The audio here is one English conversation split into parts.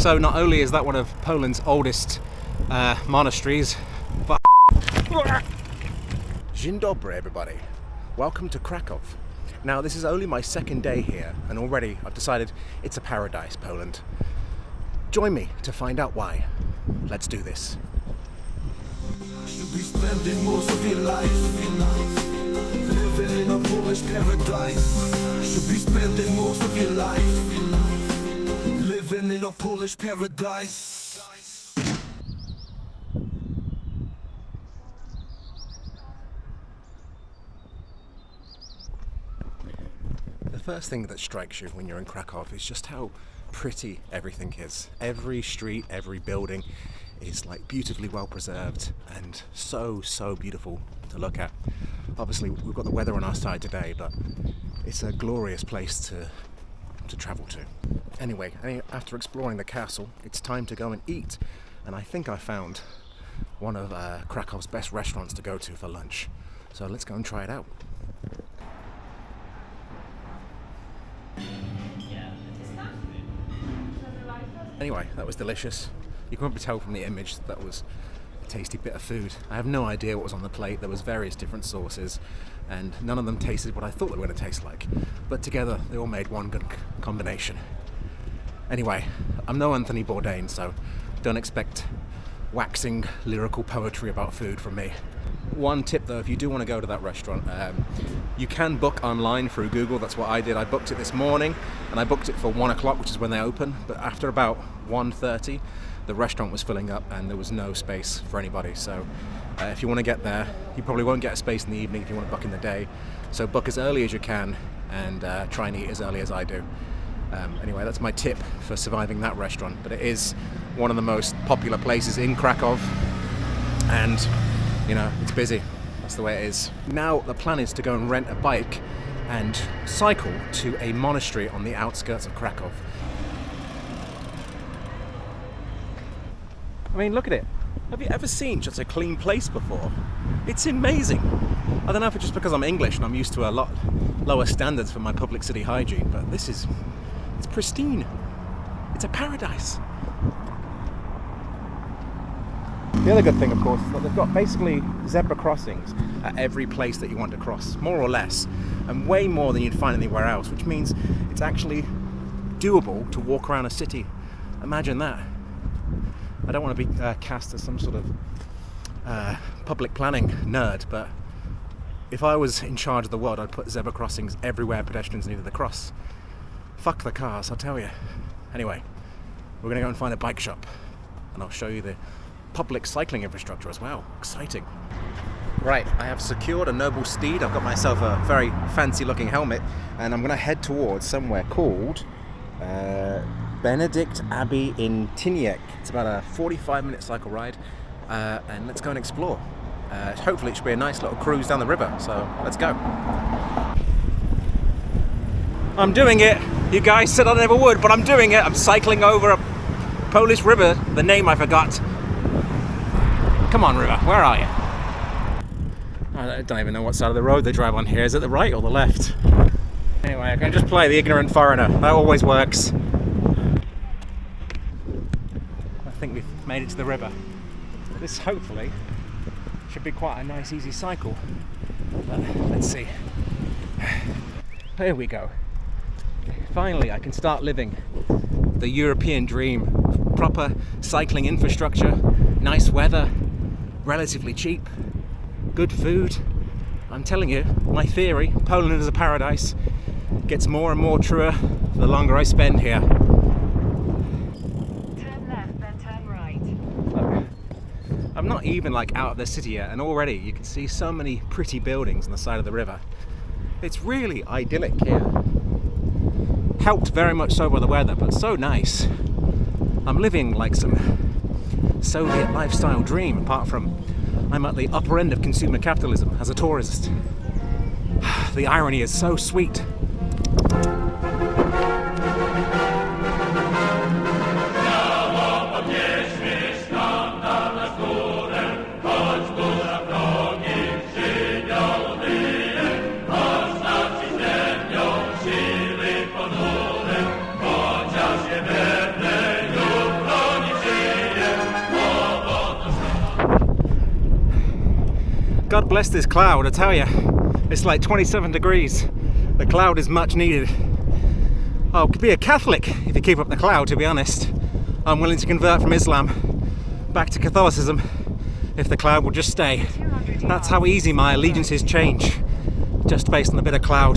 So not only is that one of Poland's oldest monasteries, but... Dzień dobry, everybody. Welcome to Krakow. Now, this is only my second day here, and already I've decided it's a paradise, Poland. Join me to find out why. Let's do this. Should be spending most of your life living in a Polish paradise. Should be spending most of your life living in a Polish paradise. The first thing that strikes you when you're in Krakow is just how pretty everything is. Every street, every building is like beautifully well preserved and so beautiful to look at. Obviously we've got the weather on our side today, but it's a glorious place to travel to. Anyway, after exploring the castle, it's time to go and eat, and I think I found one of Krakow's best restaurants to go to for lunch. So let's go and try it out. Anyway, that was delicious. You can probably tell from the image that was a tasty bit of food. I have no idea what was on the plate. There was various different sauces, and none of them tasted what I thought they were going to taste like. But together, they all made one good combination. Anyway, I'm no Anthony Bourdain, so don't expect waxing lyrical poetry about food from me. One tip though, if you do want to go to that restaurant, you can book online through Google. That's what I did. I booked it this morning, and I booked it for 1 o'clock, which is when they open. But after about 1:30, the restaurant was filling up and there was no space for anybody. So if you want to get there, you probably won't get a space in the evening if you want to book in the day. So book as early as you can and try and eat as early as I do. Anyway, that's my tip for surviving that restaurant. But it is one of the most popular places in Krakow, and you know, it's busy. That's the way it is. Now the plan is to go and rent a bike and cycle to a monastery on the outskirts of Krakow. I mean, look at it. Have you ever seen such a clean place before? It's amazing. I don't know if it's just because I'm English and I'm used to a lot lower standards for my public city hygiene, but it's pristine. It's a paradise. The other good thing, of course, is that they've got basically zebra crossings at every place that you want to cross, more or less, and way more than you'd find anywhere else, which means it's actually doable to walk around a city. Imagine that. I don't want to be cast as some sort of public planning nerd, but if I was in charge of the world, I'd put zebra crossings everywhere pedestrians needed to cross. Fuck the cars, I'll tell you. Anyway, we're going to go and find a bike shop, and I'll show you the public cycling infrastructure as well. Exciting. Right, I have secured a noble steed. I've got myself a very fancy looking helmet, and I'm going to head towards somewhere called Benedictine Abbey in Tyniec. It's about a 45-minute cycle ride, and let's go and explore. Hopefully it should be a nice little cruise down the river, so let's go. I'm doing it. You guys said I never would, but I'm doing it. I'm cycling over a Polish river, the name I forgot. Come on, river, where are you? I don't even know what side of the road they drive on here. Is it the right or the left? Anyway, I can just play the ignorant foreigner. That always works. I think we've made it to the river. This, hopefully, should be quite a nice, easy cycle. But let's see. Here we go. Finally, I can start living the European dream. Proper cycling infrastructure, nice weather, relatively cheap, good food. I'm telling you, my theory, Poland is a paradise, gets more and more truer the longer I spend here. Turn left, then turn right. Look, I'm not even like out of the city yet, and already you can see so many pretty buildings on the side of the river. It's really idyllic here. Helped very much so by the weather, but so nice. I'm living like some Soviet lifestyle dream, apart from I'm at the upper end of consumer capitalism as a tourist. The irony is so sweet. God bless this cloud, I tell you. It's like 27 degrees. The cloud is much needed. Oh, could be a Catholic if you keep up the cloud, to be honest. I'm willing to convert from Islam back to Catholicism if the cloud will just stay. That's how easy my allegiances change, just based on a bit of cloud.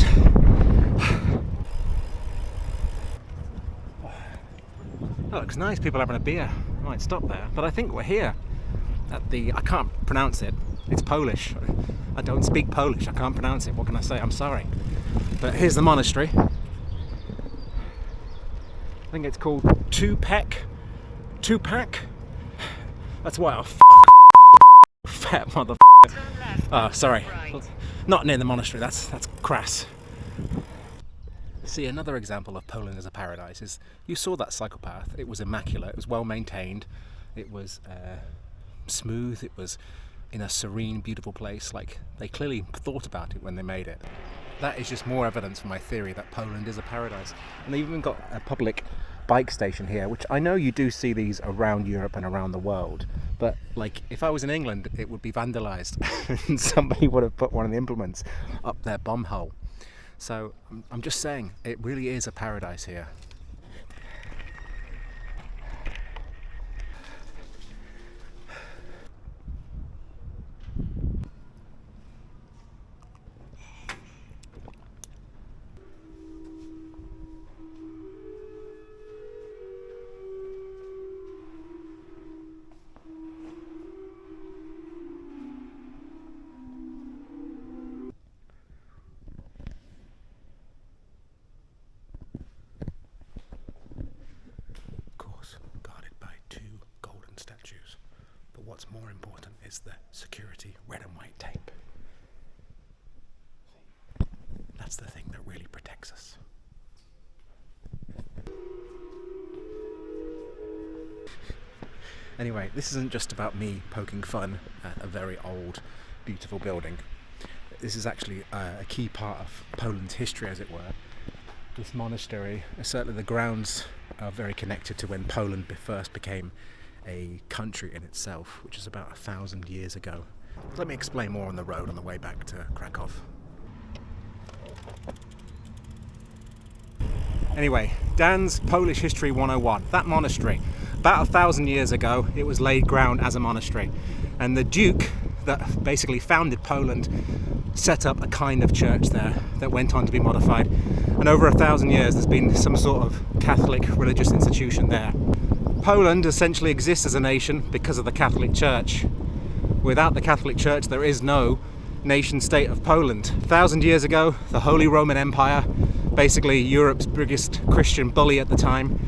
That looks nice, people having a beer. I might stop there, but I think we're here at the, I can't pronounce it, it's Polish. I don't speak Polish, I can't pronounce it, what can I say, I'm sorry. But here's the monastery. I think it's called Tupac. That's why fat mother. Oh, sorry. Not near the monastery, that's crass. See, another example of Poland as a paradise is, you saw that cycle path. It was immaculate, it was well maintained, it was smooth, it was in a serene, beautiful place. Like, they clearly thought about it when they made it. That is just more evidence for my theory that Poland is a paradise. And they've even got a public bike station here, which I know you do see these around Europe and around the world, but like, if I was in England, it would be vandalised and somebody would have put one of the implements up their bum hole. So I'm just saying, it really is a paradise here. What's more important is the security red and white tape. That's the thing that really protects us. Anyway, this isn't just about me poking fun at a very old, beautiful building. This is actually a key part of Poland's history, as it were. This monastery, certainly the grounds, are very connected to when Poland first became a country in itself, which is about 1,000 years ago. Let me explain more on the road on the way back to Krakow. Anyway, Dan's Polish History 101. That monastery, about 1,000 years ago, it was laid ground as a monastery. And the Duke that basically founded Poland set up a kind of church there that went on to be modified. And over 1,000 years, there's been some sort of Catholic religious institution there. Poland essentially exists as a nation because of the Catholic Church. Without the Catholic Church, there is no nation-state of Poland. 1,000 years ago, the Holy Roman Empire, basically Europe's biggest Christian bully at the time,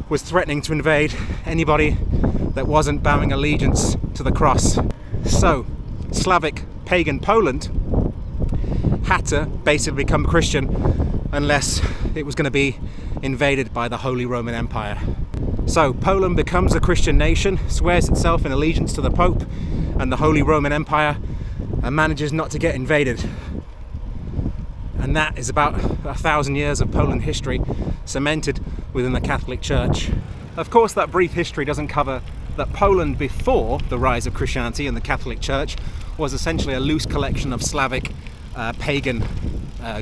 was threatening to invade anybody that wasn't bowing allegiance to the cross. So, Slavic pagan Poland had to basically become Christian unless it was going to be invaded by the Holy Roman Empire. So Poland becomes a Christian nation, swears itself in allegiance to the Pope and the Holy Roman Empire, and manages not to get invaded. And that is about 1,000 years of Poland history cemented within the Catholic Church. Of course, that brief history doesn't cover that Poland before the rise of Christianity and the Catholic Church was essentially a loose collection of Slavic pagan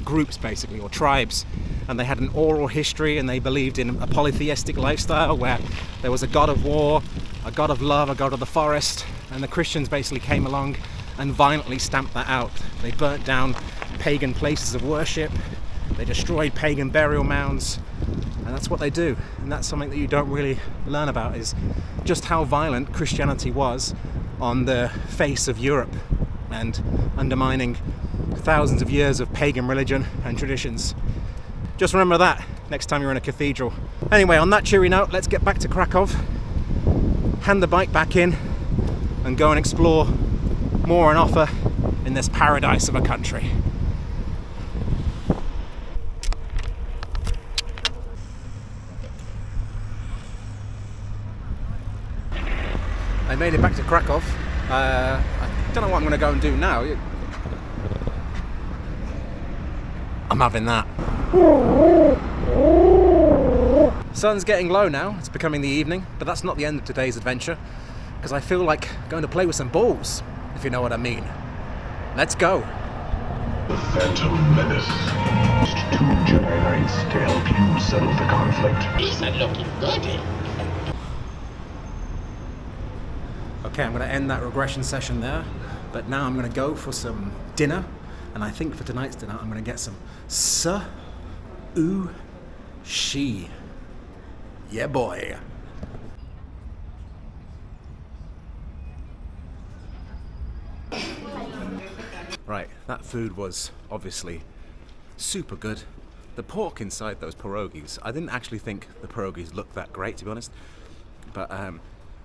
groups, basically, or tribes. And they had an oral history, and they believed in a polytheistic lifestyle where there was a god of war, a god of love, a god of the forest, and the Christians basically came along and violently stamped that out. They burnt down pagan places of worship, they destroyed pagan burial mounds, and that's what they do. And that's something that you don't really learn about, is just how violent Christianity was on the face of Europe and undermining thousands of years of pagan religion and traditions. Just remember that next time you're in a cathedral. Anyway, on that cheery note, let's get back to Krakow, hand the bike back in, and go and explore more on offer in this paradise of a country. I made it back to Krakow. I don't know what I'm going to go and do now. I'm having that. Sun's getting low now, it's becoming the evening, but that's not the end of today's adventure, because I feel like going to play with some balls, if you know what I mean. Let's go. The Phantom Menace. Just 2 Jedi Knights to help you settle the conflict. These are looking good. Okay, I'm going to end that regression session there, but now I'm going to go for some dinner, and I think for tonight's dinner I'm going to get some sushi. Yeah, boy. Right, that food was obviously super good. The pork inside those pierogies, I didn't actually think the pierogies looked that great, to be honest, but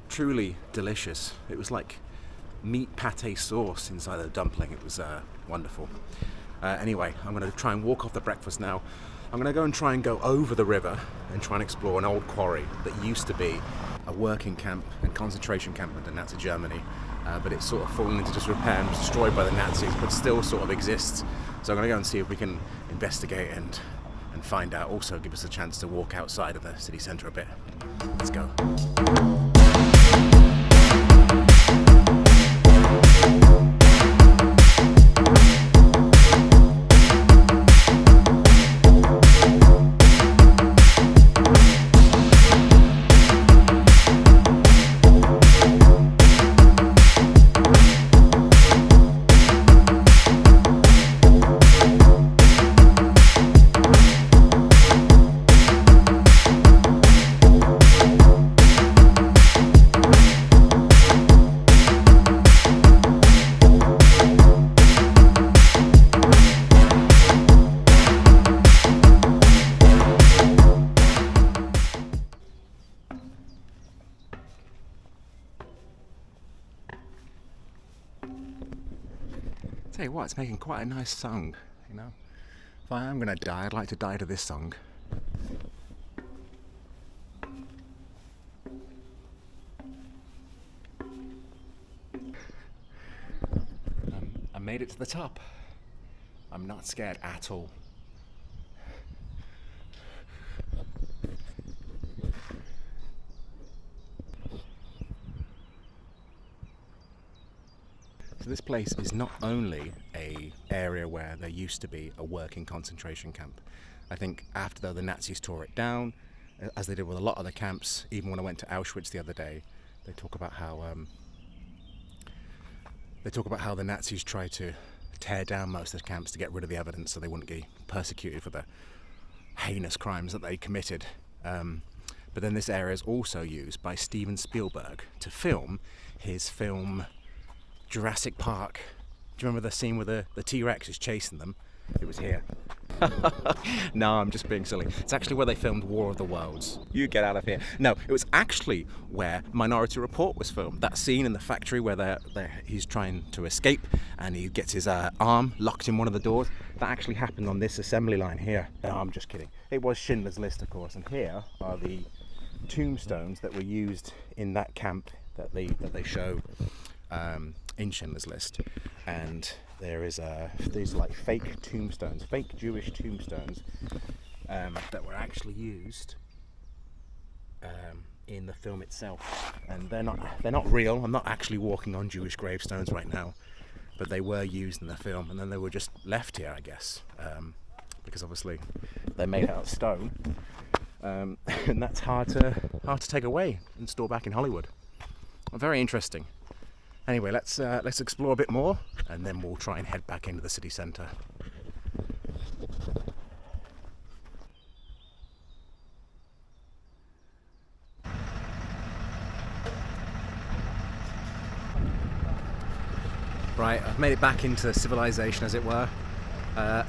truly delicious. It was like meat pate sauce inside the dumpling. It was wonderful. Anyway, I'm going to try and walk off the breakfast now. I'm going to go and try and go over the river and try and explore an old quarry that used to be a working camp and concentration camp under Nazi Germany. But it's sort of fallen into disrepair and was destroyed by the Nazis, but still sort of exists. So I'm going to go and see if we can investigate and find out. Also give us a chance to walk outside of the city centre a bit. Let's go. Tell you what, it's making quite a nice song, you know. If I am going to die, I'd like to die to this song. I made it to the top. I'm not scared at all. So this place is not only a area where there used to be a working concentration camp. I think after the Nazis tore it down, as they did with a lot of the camps, even when I went to Auschwitz the other day, they talk about how the Nazis tried to tear down most of the camps to get rid of the evidence so they wouldn't get persecuted for the heinous crimes that they committed. But then this area is also used by Steven Spielberg to film his film Jurassic Park. Do you remember the scene where the T-Rex is chasing them? It was here. No, I'm just being silly. It's actually where they filmed War of the Worlds. You get out of here. No, it was actually where Minority Report was filmed. That scene in the factory where he's trying to escape and he gets his arm locked in one of the doors. That actually happened on this assembly line here. No, I'm just kidding. It was Schindler's List, of course. And here are the tombstones that were used in that camp that they show in Schindler's List. And there is these like fake tombstones, fake Jewish tombstones that were actually used in the film itself, and they're not real. I'm not actually walking on Jewish gravestones right now, but they were used in the film, and then they were just left here, I guess, because obviously they're made out of stone, and that's hard to take away and store back in Hollywood. Very interesting. Anyway, let's explore a bit more, and then we'll try and head back into the city centre. Right, I've made it back into civilization, as it were.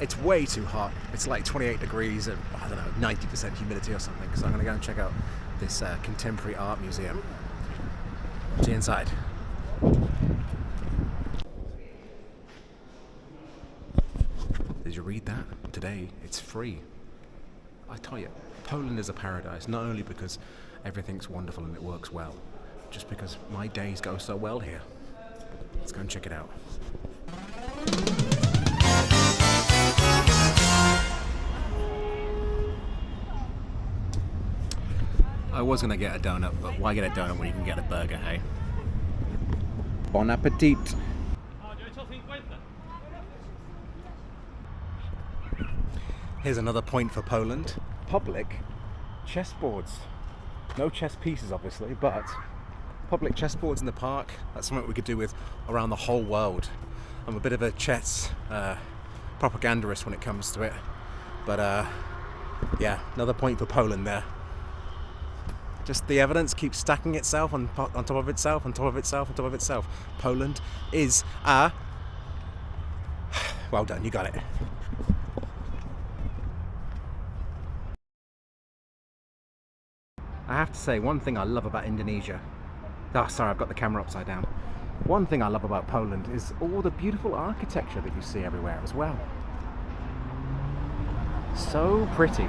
It's way too hot. It's like 28 degrees and, I don't know, 90% humidity or something. So I'm going to go and check out this contemporary art museum. See you inside. Did you read that? Today, it's free. I tell you, Poland is a paradise, not only because everything's wonderful and it works well, just because my days go so well here. Let's go and check it out. I was going to get a donut, but why get a donut when you can get a burger, hey? Bon appetit! Here's another point for Poland. Public chessboards. No chess pieces, obviously, but public chessboards in the park. That's something we could do with around the whole world. I'm a bit of a chess propagandist when it comes to it. But yeah, another point for Poland there. Just the evidence keeps stacking itself on top of itself, on top of itself, on top of itself. Poland is a... Well done, you got it. I have to say, one thing I love about Indonesia... Oh, sorry, I've got the camera upside down. One thing I love about Poland is all the beautiful architecture that you see everywhere as well. So pretty.